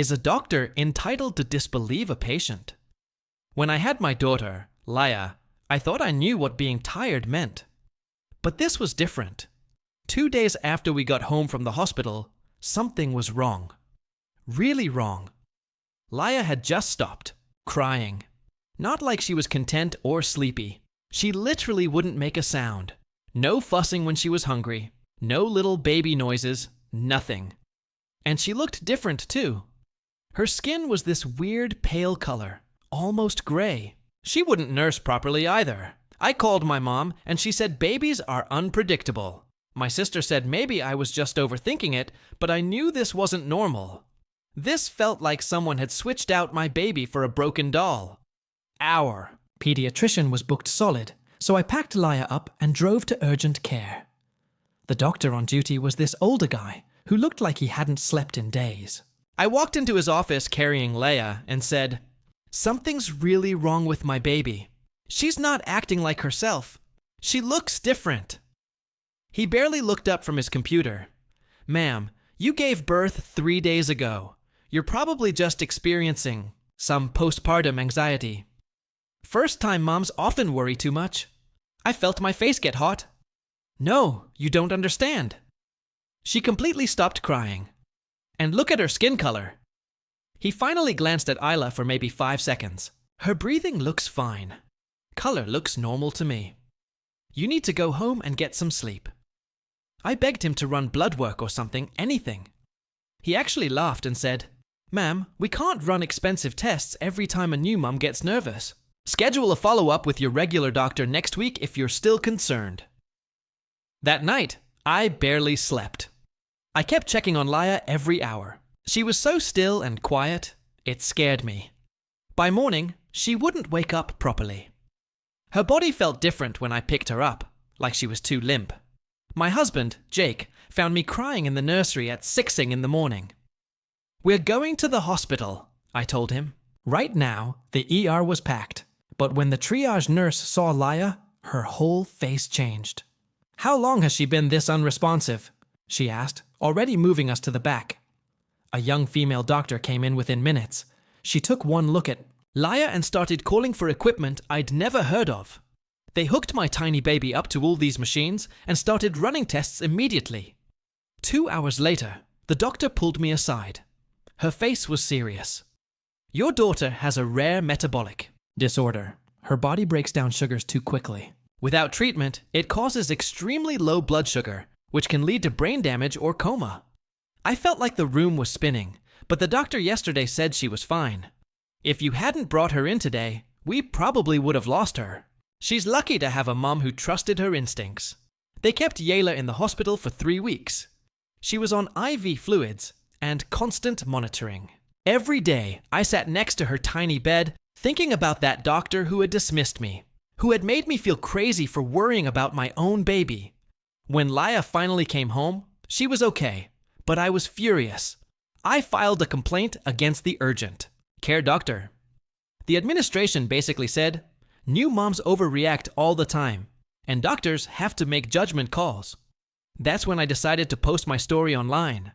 Is a doctor entitled to disbelieve a patient? When I had my daughter, Laya, I thought I knew what being tired meant. But this was different. 2 days after we got home from the hospital, something was wrong. Really wrong. Laya had just stopped, crying. Not like she was content or sleepy. She literally wouldn't make a sound. No fussing when she was hungry. No little baby noises. Nothing. And she looked different too. Her skin was this weird pale color, almost gray. She wouldn't nurse properly either. I called my mom and she said babies are unpredictable. My sister said maybe I was just overthinking it, but I knew this wasn't normal. This felt like someone had switched out my baby for a broken doll. Our pediatrician was booked solid, so I packed Laya up and drove to urgent care. The doctor on duty was this older guy who looked like he hadn't slept in days. I walked into his office carrying Laya and said, "Something's really wrong with my baby. She's not acting like herself. She looks different." He barely looked up from his computer. "Ma'am, you gave birth 3 days ago. You're probably just experiencing some postpartum anxiety. First-time moms often worry too much." I felt my face get hot. "No, you don't understand." She completely stopped crying. "And look at her skin color." He finally glanced at Isla for maybe 5 seconds. "Her breathing looks fine. Color looks normal to me. You need to go home and get some sleep." I begged him to run blood work or something, anything. He actually laughed and said, "Ma'am, we can't run expensive tests every time a new mom gets nervous. Schedule a follow-up with your regular doctor next week if you're still concerned." That night, I barely slept. I kept checking on Laya every hour. She was so still and quiet, it scared me. By morning, she wouldn't wake up properly. Her body felt different when I picked her up, like she was too limp. My husband, Jake, found me crying in the nursery at 6 in the morning. "We're going to the hospital," I told him. Right now, the ER was packed, but when the triage nurse saw Laya, her whole face changed. "How long has she been this unresponsive?" she asked, already moving us to the back. A young female doctor came in within minutes. She took one look at Laya and started calling for equipment I'd never heard of. They hooked my tiny baby up to all these machines and started running tests immediately. 2 hours later, the doctor pulled me aside. Her face was serious. "Your daughter has a rare metabolic disorder. Her body breaks down sugars too quickly. Without treatment, it causes extremely low blood sugar, which can lead to brain damage or coma." I felt like the room was spinning, but the doctor yesterday said she was fine. If you hadn't brought her in today, we probably would have lost her. She's lucky to have a mom who trusted her instincts. They kept Yayla in the hospital for 3 weeks. She was on IV fluids and constant monitoring. Every day, I sat next to her tiny bed, thinking about that doctor who had dismissed me, who had made me feel crazy for worrying about my own baby. When Laya finally came home, she was okay, but I was furious. I filed a complaint against the urgent care doctor. The administration basically said, "New moms overreact all the time, and doctors have to make judgment calls." That's when I decided to post my story online.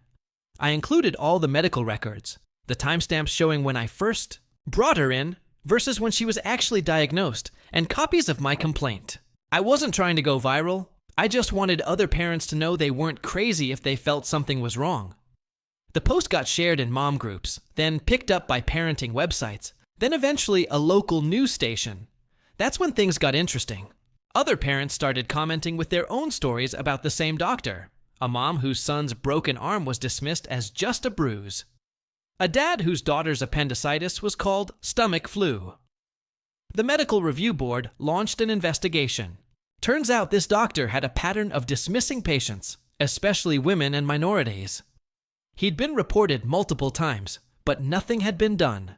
I included all the medical records, the timestamps showing when I first brought her in versus when she was actually diagnosed, and copies of my complaint. I wasn't trying to go viral. I just wanted other parents to know they weren't crazy if they felt something was wrong. The post got shared in mom groups, then picked up by parenting websites, then eventually a local news station. That's when things got interesting. Other parents started commenting with their own stories about the same doctor. A mom whose son's broken arm was dismissed as just a bruise. A dad whose daughter's appendicitis was called stomach flu. The medical review board launched an investigation. Turns out this doctor had a pattern of dismissing patients, especially women and minorities. He'd been reported multiple times, but nothing had been done.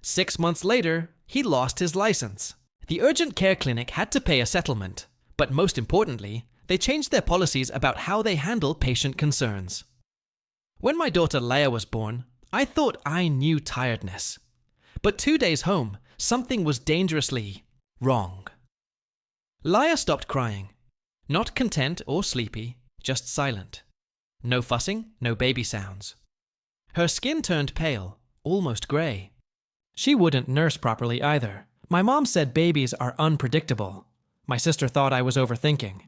6 months later, he lost his license. The urgent care clinic had to pay a settlement, but most importantly, they changed their policies about how they handle patient concerns. When my daughter Laya was born, I thought I knew tiredness. But 2 days home, something was dangerously wrong. Laya stopped crying. Not content or sleepy, just silent. No fussing, no baby sounds. Her skin turned pale, almost gray. She wouldn't nurse properly either. My mom said babies are unpredictable. My sister thought I was overthinking.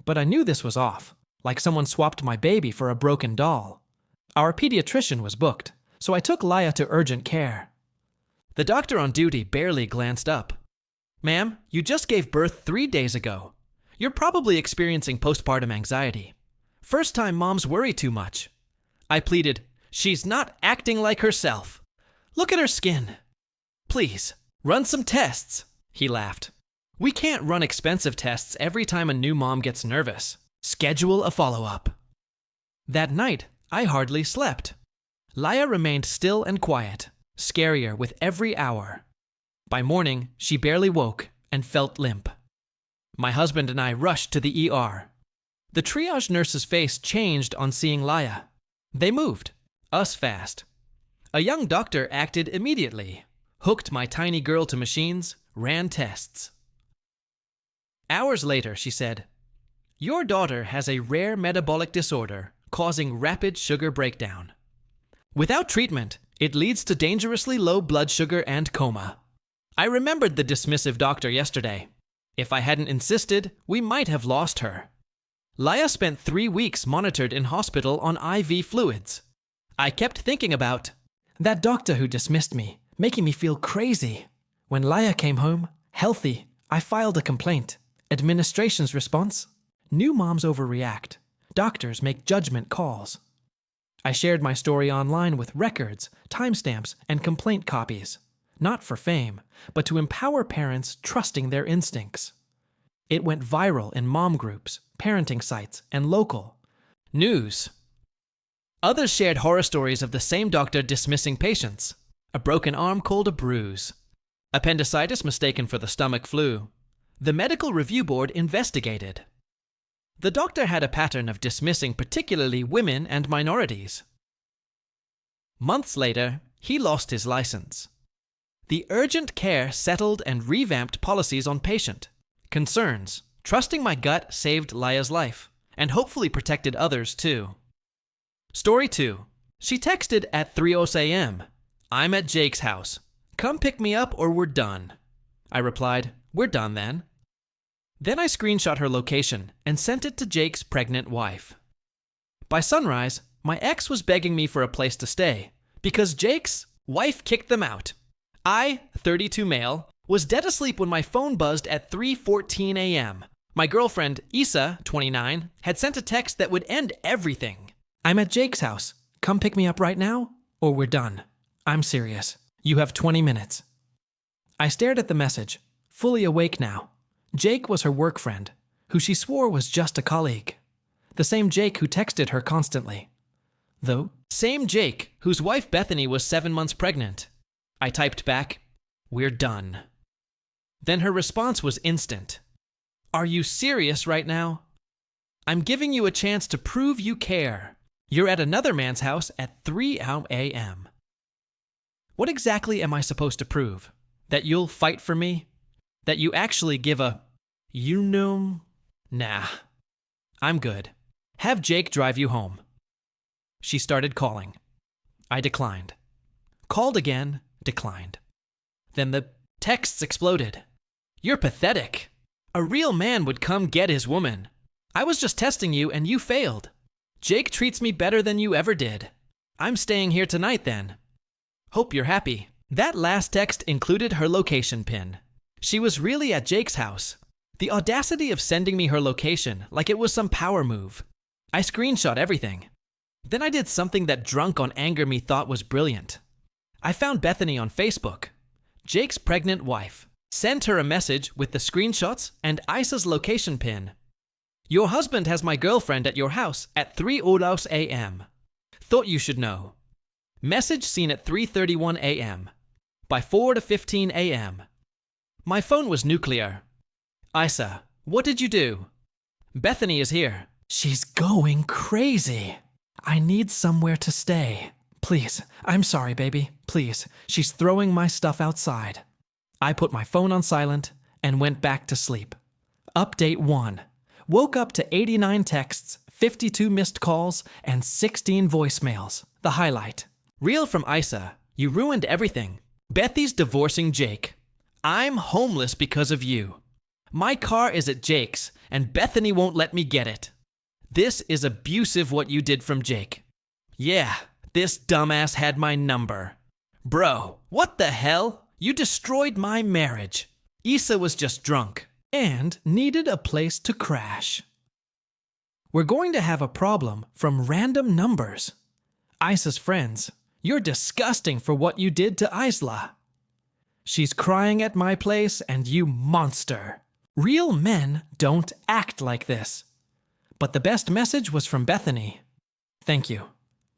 But I knew this was off, like someone swapped my baby for a broken doll. Our pediatrician was booked, so I took Laya to urgent care. The doctor on duty barely glanced up. "Ma'am, you just gave birth 3 days ago. You're probably experiencing postpartum anxiety. First-time moms worry too much." I pleaded, "She's not acting like herself. Look at her skin. Please, run some tests." He laughed. "We can't run expensive tests every time a new mom gets nervous. Schedule a follow-up." That night, I hardly slept. Laya remained still and quiet, scarier with every hour. By morning, she barely woke and felt limp. My husband and I rushed to the ER. The triage nurse's face changed on seeing Laya. They moved, us fast. A young doctor acted immediately, hooked my tiny girl to machines, ran tests. Hours later, she said, "Your daughter has a rare metabolic disorder causing rapid sugar breakdown. Without treatment, it leads to dangerously low blood sugar and coma." I remembered the dismissive doctor yesterday. If I hadn't insisted, we might have lost her. Laya spent 3 weeks monitored in hospital on IV fluids. I kept thinking about that doctor who dismissed me, making me feel crazy. When Laya came home, healthy, I filed a complaint. Administration's response? New moms overreact. Doctors make judgment calls. I shared my story online with records, timestamps, and complaint copies. Not for fame, but to empower parents trusting their instincts. It went viral in mom groups, parenting sites, and local news. Others shared horror stories of the same doctor dismissing patients. A broken arm called a bruise. Appendicitis mistaken for the stomach flu. The medical review board investigated. The doctor had a pattern of dismissing particularly women and minorities. Months later, he lost his license. The urgent care settled and revamped policies on patient concerns. Trusting my gut saved Laya's life, and hopefully protected others too. Story 2. She texted at 3:00 a.m. "I'm at Jake's house. Come pick me up or we're done." I replied, "We're done then." Then I screenshot her location and sent it to Jake's pregnant wife. By sunrise, my ex was begging me for a place to stay because Jake's wife kicked them out. I, 32 male, was dead asleep when my phone buzzed at 3:14 a.m. My girlfriend, Issa, 29, had sent a text that would end everything. "I'm at Jake's house. Come pick me up right now, or we're done. I'm serious. You have 20 minutes. I stared at the message, fully awake now. Jake was her work friend, who she swore was just a colleague. The same Jake who texted her constantly. Though, same Jake whose wife Bethany was 7 months pregnant. I typed back, "We're done." Then her response was instant. "Are you serious right now? I'm giving you a chance to prove you care. You're at another man's house at 3 a.m. What exactly am I supposed to prove? That you'll fight for me? That you actually give a, you know? Nah, I'm good. Have Jake drive you home." She started calling. I declined. Called again, declined. Then the texts exploded. "You're pathetic. A real man would come get his woman. I was just testing you and you failed. Jake treats me better than you ever did. I'm staying here tonight then. Hope you're happy." That last text included her location pin. She was really at Jake's house. The audacity of sending me her location like it was some power move. I screenshot everything. Then I did something that drunk on anger me thought was brilliant. I found Bethany on Facebook, Jake's pregnant wife. Sent her a message with the screenshots and Issa's location pin. "Your husband has my girlfriend at your house at 3:00 a.m. Thought you should know." Message seen at 3:31 a.m. By 4:15 a.m. My phone was nuclear. "Issa, what did you do?" "Bethany is here." "She's going crazy. I need somewhere to stay. Please, I'm sorry, baby. Please, she's throwing my stuff outside." I put my phone on silent and went back to sleep. Update 1. Woke up to 89 texts, 52 missed calls, and 16 voicemails. The highlight. Real from Isa. You ruined everything. Bethy's divorcing Jake. I'm homeless because of you. My car is at Jake's, and Bethany won't let me get it. This is abusive what you did from Jake. Yeah, this dumbass had my number. Bro, what the hell? You destroyed my marriage. Isa was just drunk and needed a place to crash. We're going to have a problem from random numbers. Isa's friends. You're disgusting for what you did to Isla. She's crying at my place, and you monster. Real men don't act like this. But the best message was from Bethany. Thank you.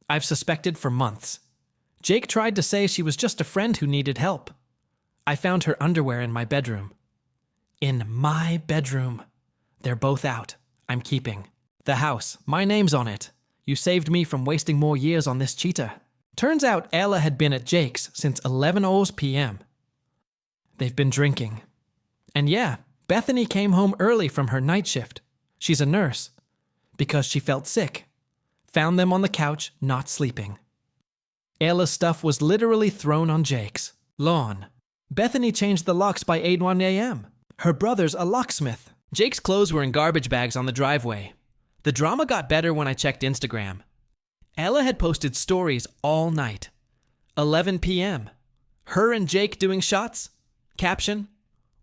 I've suspected for months. Jake tried to say she was just a friend who needed help. I found her underwear in my bedroom. In my bedroom. They're both out. I'm keeping. The house. My name's on it. You saved me from wasting more years on this cheater. Turns out Ella had been at Jake's since 11 p.m. They've been drinking. And yeah, Bethany came home early from her night shift. She's a nurse. Because she felt sick. Found them on the couch, not sleeping. Ella's stuff was literally thrown on Jake's lawn. Bethany changed the locks by 8:01 a.m. Her brother's a locksmith. Jake's clothes were in garbage bags on the driveway. The drama got better when I checked Instagram. Ella had posted stories all night. 11 p.m. Her and Jake doing shots. Caption,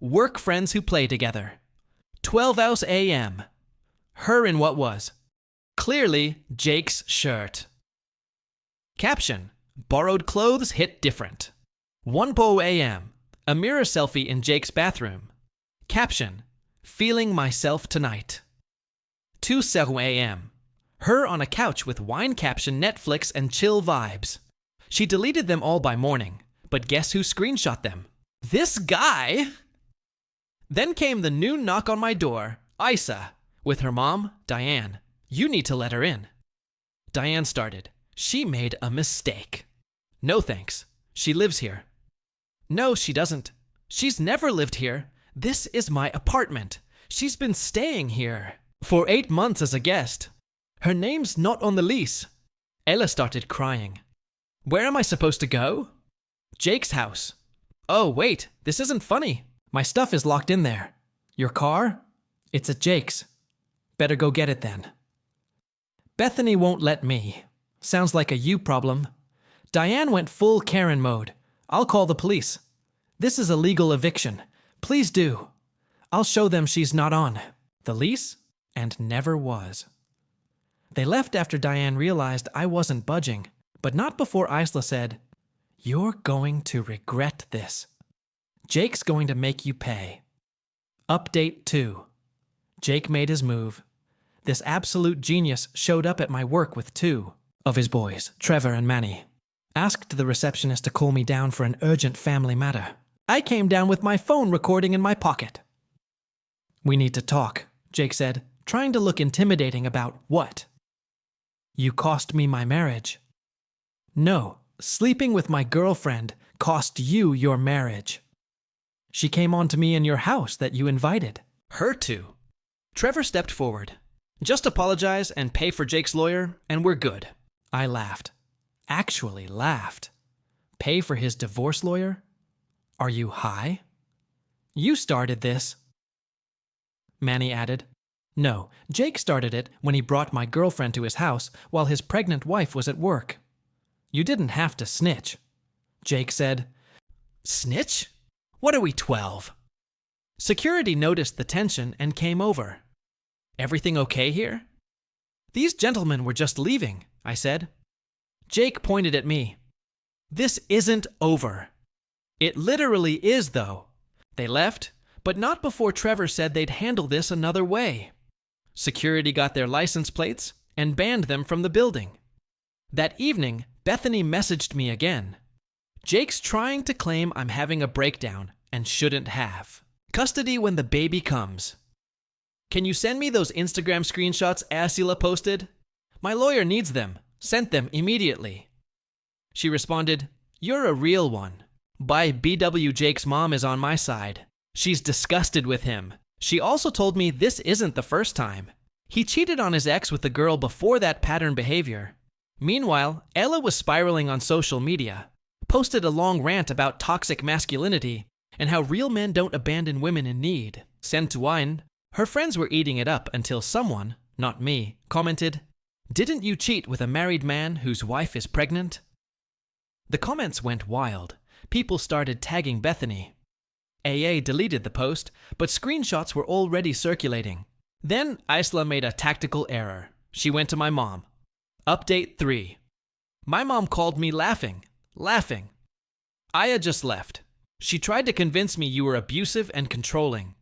work friends who play together. 12 a.m. Her in what was clearly Jake's shirt. Caption, borrowed clothes hit different. 1 a.m. A mirror selfie in Jake's bathroom. Caption, feeling myself tonight. 2 a.m. Her on a couch with wine caption Netflix and chill vibes. She deleted them all by morning, but guess who screenshot them? This guy! Then came the noon knock on my door, Isa, with her mom, Diane. You need to let her in. Diane started. She made a mistake. No thanks. She lives here. No, she doesn't. She's never lived here. This is my apartment. She's been staying here for 8 months as a guest. Her name's not on the lease. Ella started crying. Where am I supposed to go? Jake's house. Oh, wait, this isn't funny. My stuff is locked in there. Your car? It's at Jake's. Better go get it then. Bethany won't let me. Sounds like a you problem. Diane went full Karen mode. I'll call the police. This is a legal eviction. Please do. I'll show them she's not on the lease and never was. They left after Diane realized I wasn't budging, but not before Isla said, "You're going to regret this. Jake's going to make you pay." Update 2. Jake made his move. This absolute genius showed up at my work with 2 of his boys, Trevor and Manny. Asked the receptionist to call me down for an urgent family matter. I came down with my phone recording in my pocket. "We need to talk," Jake said, trying to look intimidating about what? "You cost me my marriage." "No, sleeping with my girlfriend cost you your marriage. She came on to me in your house that you invited." Her to. Trevor stepped forward. "Just apologize and pay for Jake's lawyer, and we're good." I laughed. Actually laughed. Pay for his divorce lawyer? Are you high? "You started this." Manny added, "No, Jake started it when he brought my girlfriend to his house while his pregnant wife was at work. You didn't have to snitch." Jake said, "Snitch? What are we, 12? Security noticed the tension and came over. "Everything okay here?" "These gentlemen were just leaving," I said. Jake pointed at me. "This isn't over." "It literally is, though. They left, but not before Trevor said they'd handle this another way. Security got their license plates and banned them from the building. That evening, Bethany messaged me again. Jake's trying to claim I'm having a breakdown and shouldn't have. Custody when the baby comes. Can you send me those Instagram screenshots Asila posted? My lawyer needs them. Sent them immediately." She responded, "You're a real one. By BW Jake's mom is on my side. She's disgusted with him. She also told me this isn't the first time. He cheated on his ex with the girl before that pattern behavior. Meanwhile, Ella was spiraling on social media, posted a long rant about toxic masculinity and how real men don't abandon women in need. Sent to wine. Her friends were eating it up until someone, not me, commented, "Didn't you cheat with a married man whose wife is pregnant?" The comments went wild. People started tagging Bethany. AA deleted the post, but screenshots were already circulating. Then Isla made a tactical error. She went to my mom. Update 3. My mom called me laughing. Aya just left. She tried to convince me you were abusive and controlling.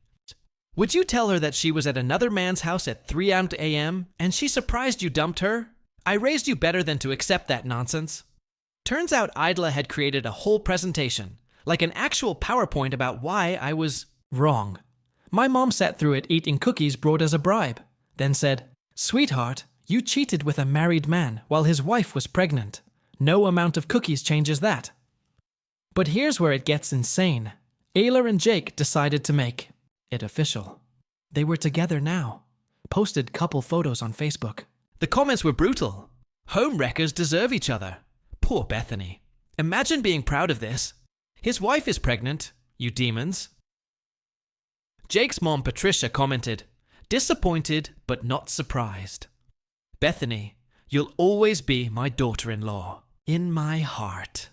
Would you tell her that she was at another man's house at 3 a.m. and she surprised you dumped her? I raised you better than to accept that nonsense. Turns out Idla had created a whole presentation, like an actual PowerPoint about why I was wrong. My mom sat through it eating cookies brought as a bribe, then said, "Sweetheart, you cheated with a married man while his wife was pregnant. No amount of cookies changes that." But here's where it gets insane. Ayla and Jake decided to make it official. They were together now. Posted couple photos on Facebook. The comments were brutal. Home wreckers deserve each other. Poor Bethany. Imagine being proud of this. His wife is pregnant, you demons. Jake's mom Patricia commented, "Disappointed but not surprised. Bethany, you'll always be my daughter-in-law. In my heart."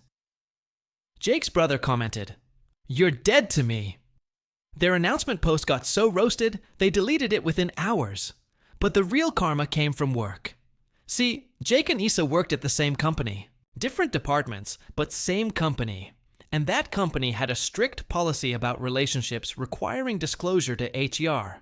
Jake's brother commented, "You're dead to me." Their announcement post got so roasted, they deleted it within hours. But the real karma came from work. See, Jake and Issa worked at the same company. Different departments, but same company. And that company had a strict policy about relationships requiring disclosure to HR.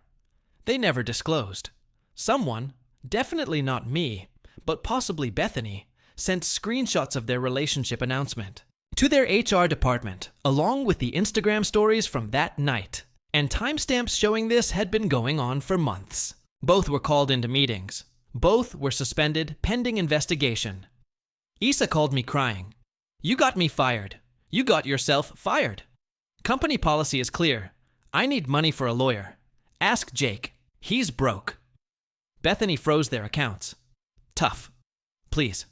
They never disclosed. Someone, definitely not me, but possibly Bethany, sent screenshots of their relationship announcement to their HR department, along with the Instagram stories from that night. And timestamps showing this had been going on for months. Both were called into meetings. Both were suspended pending investigation. Issa called me crying. "You got me fired. You got yourself fired. Company policy is clear. I need money for a lawyer. Ask Jake. He's broke." Bethany froze their accounts. "Tough. Please.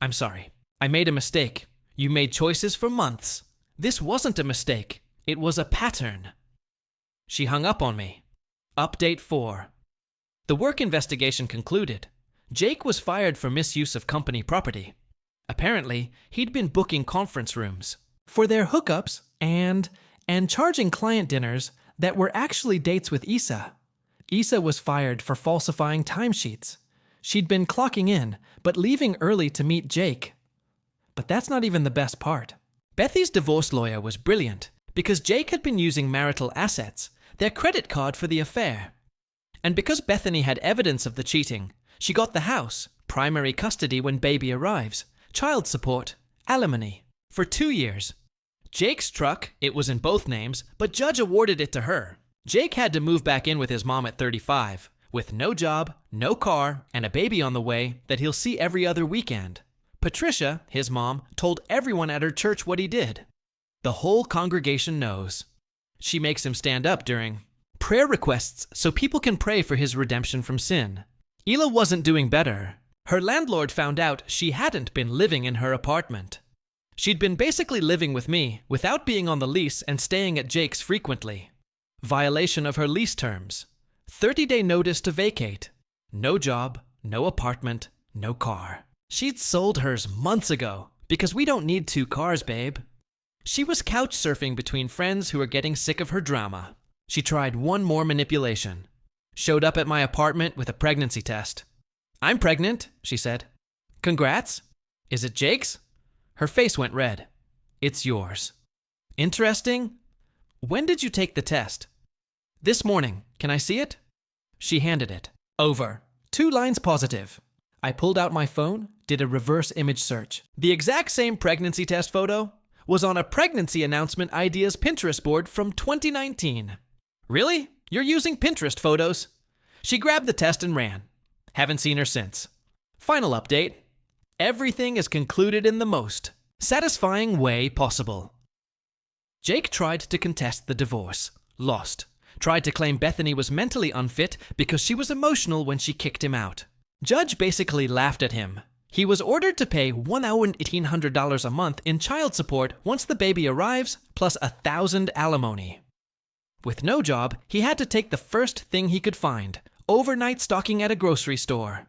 I'm sorry. I made a mistake. You made choices for months. This wasn't a mistake. It was a pattern." She hung up on me. Update 4. The work investigation concluded. Jake was fired for misuse of company property. Apparently, he'd been booking conference rooms for their hookups and charging client dinners that were actually dates with Issa. Issa was fired for falsifying timesheets. She'd been clocking in, but leaving early to meet Jake. But that's not even the best part. Bethy's divorce lawyer was brilliant because Jake had been using marital assets, their credit card for the affair. And because Bethany had evidence of the cheating, she got the house, primary custody when baby arrives, child support, alimony, for 2 years. Jake's truck, it was in both names, but judge awarded it to her. Jake had to move back in with his mom at 35, with no job, no car, and a baby on the way that he'll see every other weekend. Patricia, his mom, told everyone at her church what he did. The whole congregation knows. She makes him stand up during prayer requests so people can pray for his redemption from sin. Hila wasn't doing better. Her landlord found out she hadn't been living in her apartment. She'd been basically living with me without being on the lease and staying at Jake's frequently. Violation of her lease terms. 30-day notice to vacate. No job, no apartment, no car. She'd sold hers months ago because we don't need 2 cars, babe. She was couch surfing between friends who were getting sick of her drama. She tried one more manipulation. Showed up at my apartment with a pregnancy test. "I'm pregnant," she said. "Congrats. Is it Jake's?" Her face went red. "It's yours." "Interesting. When did you take the test?" "This morning. Can I see it?" She handed it. Over. 2 lines positive. I pulled out my phone, did a reverse image search. The exact same pregnancy test photo was on a pregnancy announcement ideas Pinterest board from 2019. "Really? You're using Pinterest photos?" She grabbed the test and ran. Haven't seen her since. Final update. Everything is concluded in the most satisfying way possible. Jake tried to contest the divorce. Lost. Tried to claim Bethany was mentally unfit because she was emotional when she kicked him out. Judge basically laughed at him. He was ordered to pay $1,800 a month in child support once the baby arrives, plus $1,000 alimony. With no job, he had to take the first thing he could find, overnight stocking at a grocery store.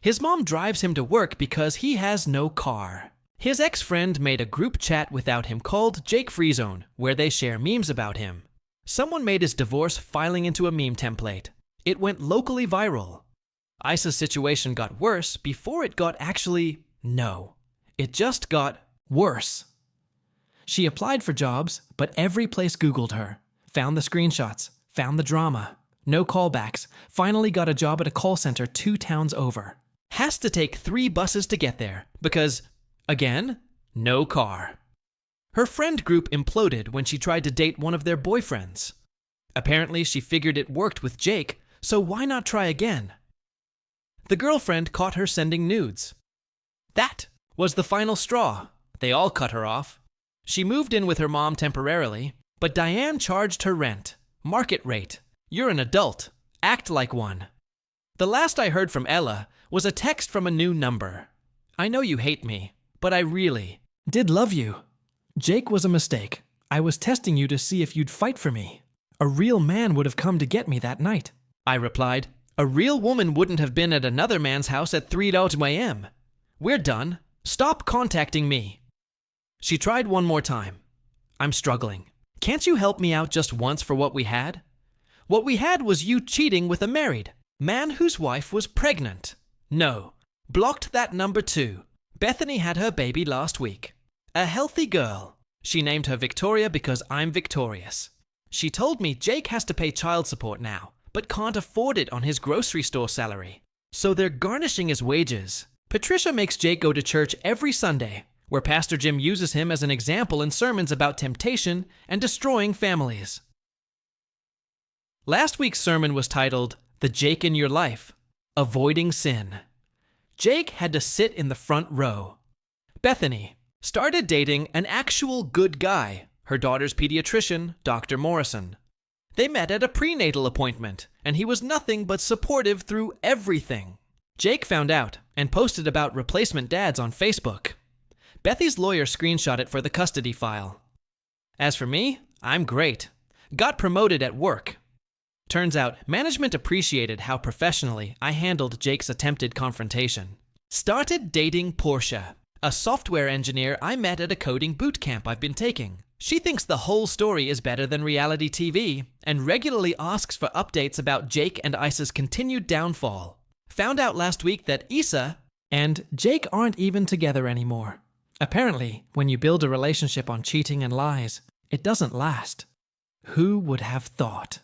His mom drives him to work because he has no car. His ex-friend made a group chat without him called Jake Freezone, where they share memes about him. Someone made his divorce filing into a meme template. It went locally viral. Isa's situation got worse before it got it just got worse. She applied for jobs, but every place Googled her. Found the screenshots, found the drama. No callbacks, finally got a job at a call center 2 towns over. Has to take 3 buses to get there, because, again, no car. Her friend group imploded when she tried to date one of their boyfriends. Apparently she figured it worked with Jake, so why not try again? The girlfriend caught her sending nudes. That was the final straw. They all cut her off. She moved in with her mom temporarily, but Diane charged her rent. Market rate. You're an adult. Act like one. The last I heard from Ella was a text from a new number. I know you hate me, but I really did love you. Jake was a mistake. I was testing you to see if you'd fight for me. A real man would have come to get me that night. I replied, a real woman wouldn't have been at another man's house at 3 a.m. We're done. Stop contacting me. She tried one more time. I'm struggling. Can't you help me out just once for what we had? What we had was you cheating with a married man whose wife was pregnant. No. Blocked that number too. Bethany had her baby last week. A healthy girl. She named her Victoria because I'm victorious. She told me Jake has to pay child support now, but can't afford it on his grocery store salary. So they're garnishing his wages. Patricia makes Jake go to church every Sunday, where Pastor Jim uses him as an example in sermons about temptation and destroying families. Last week's sermon was titled, The Jake in Your Life, Avoiding Sin. Jake had to sit in the front row. Bethany started dating an actual good guy, her daughter's pediatrician, Dr. Morrison. They met at a prenatal appointment, and he was nothing but supportive through everything. Jake found out and posted about replacement dads on Facebook. Bethy's lawyer screenshot it for the custody file. As for me, I'm great. Got promoted at work. Turns out, management appreciated how professionally I handled Jake's attempted confrontation. Started dating Portia, a software engineer I met at a coding boot camp I've been taking. She thinks the whole story is better than reality TV and regularly asks for updates about Jake and Isa's continued downfall. Found out last week that Isa and Jake aren't even together anymore. Apparently, when you build a relationship on cheating and lies, it doesn't last. Who would have thought?